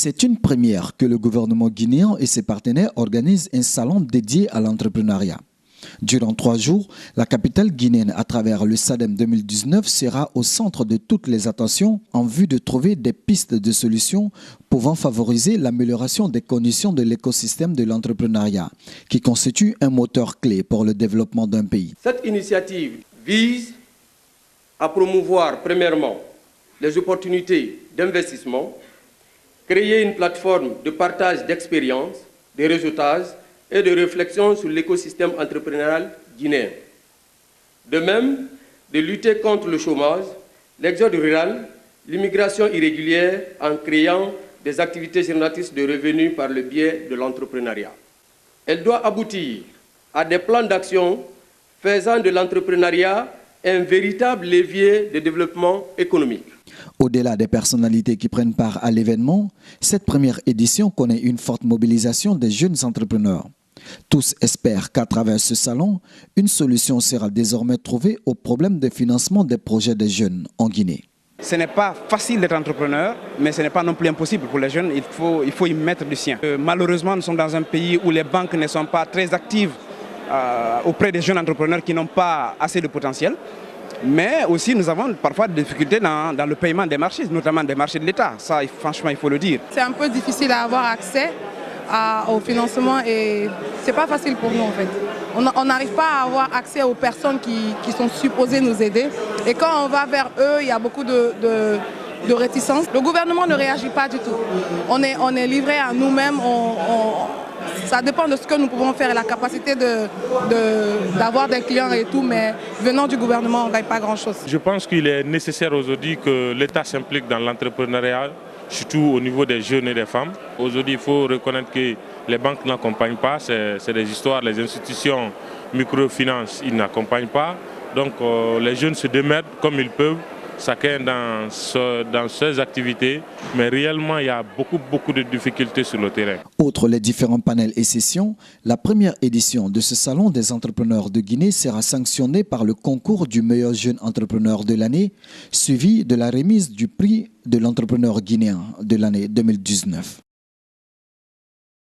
C'est une première que le gouvernement guinéen et ses partenaires organisent un salon dédié à l'entrepreneuriat. Durant 3 jours, la capitale guinéenne, à travers le SADEM 2019, sera au centre de toutes les attentions en vue de trouver des pistes de solutions pouvant favoriser l'amélioration des conditions de l'écosystème de l'entrepreneuriat, qui constitue un moteur clé pour le développement d'un pays. Cette initiative vise à promouvoir premièrement les opportunités d'investissement, créer une plateforme de partage d'expériences, de réseautage et de réflexion sur l'écosystème entrepreneurial guinéen. De même, de lutter contre le chômage, l'exode rural, l'immigration irrégulière en créant des activités génératrices de revenus par le biais de l'entrepreneuriat. Elle doit aboutir à des plans d'action faisant de l'entrepreneuriat un véritable levier de développement économique. Au-delà des personnalités qui prennent part à l'événement, cette première édition connaît une forte mobilisation des jeunes entrepreneurs. Tous espèrent qu'à travers ce salon, une solution sera désormais trouvée au problème de financement des projets des jeunes en Guinée. Ce n'est pas facile d'être entrepreneur, mais ce n'est pas non plus impossible pour les jeunes. Il faut y mettre du sien. Malheureusement, nous sommes dans un pays où les banques ne sont pas très actives auprès des jeunes entrepreneurs qui n'ont pas assez de potentiel. Mais aussi, nous avons parfois des difficultés dans le paiement des marchés, notamment des marchés de l'État. Ça, franchement, il faut le dire. C'est un peu difficile à avoir accès au financement et c'est pas facile pour nous en fait. On n'arrive pas à avoir accès aux personnes qui sont supposées nous aider. Et quand on va vers eux, il y a beaucoup de réticence. Le gouvernement ne réagit pas du tout. On est livré à nous-mêmes. Ça dépend de ce que nous pouvons faire et la capacité d'avoir des clients et tout, mais venant du gouvernement, on ne gagne pas grand-chose. Je pense qu'il est nécessaire aujourd'hui que l'État s'implique dans l'entrepreneuriat, surtout au niveau des jeunes et des femmes. Aujourd'hui, il faut reconnaître que les banques n'accompagnent pas, c'est des histoires, les institutions microfinances, ils n'accompagnent pas. Donc les jeunes se démerdent comme ils peuvent, chacun dans ses activités, mais réellement il y a beaucoup de difficultés sur le terrain. Outre les différents panels et sessions, la première édition de ce salon des entrepreneurs de Guinée sera sanctionnée par le concours du meilleur jeune entrepreneur de l'année, suivi de la remise du prix de l'entrepreneur guinéen de l'année 2019.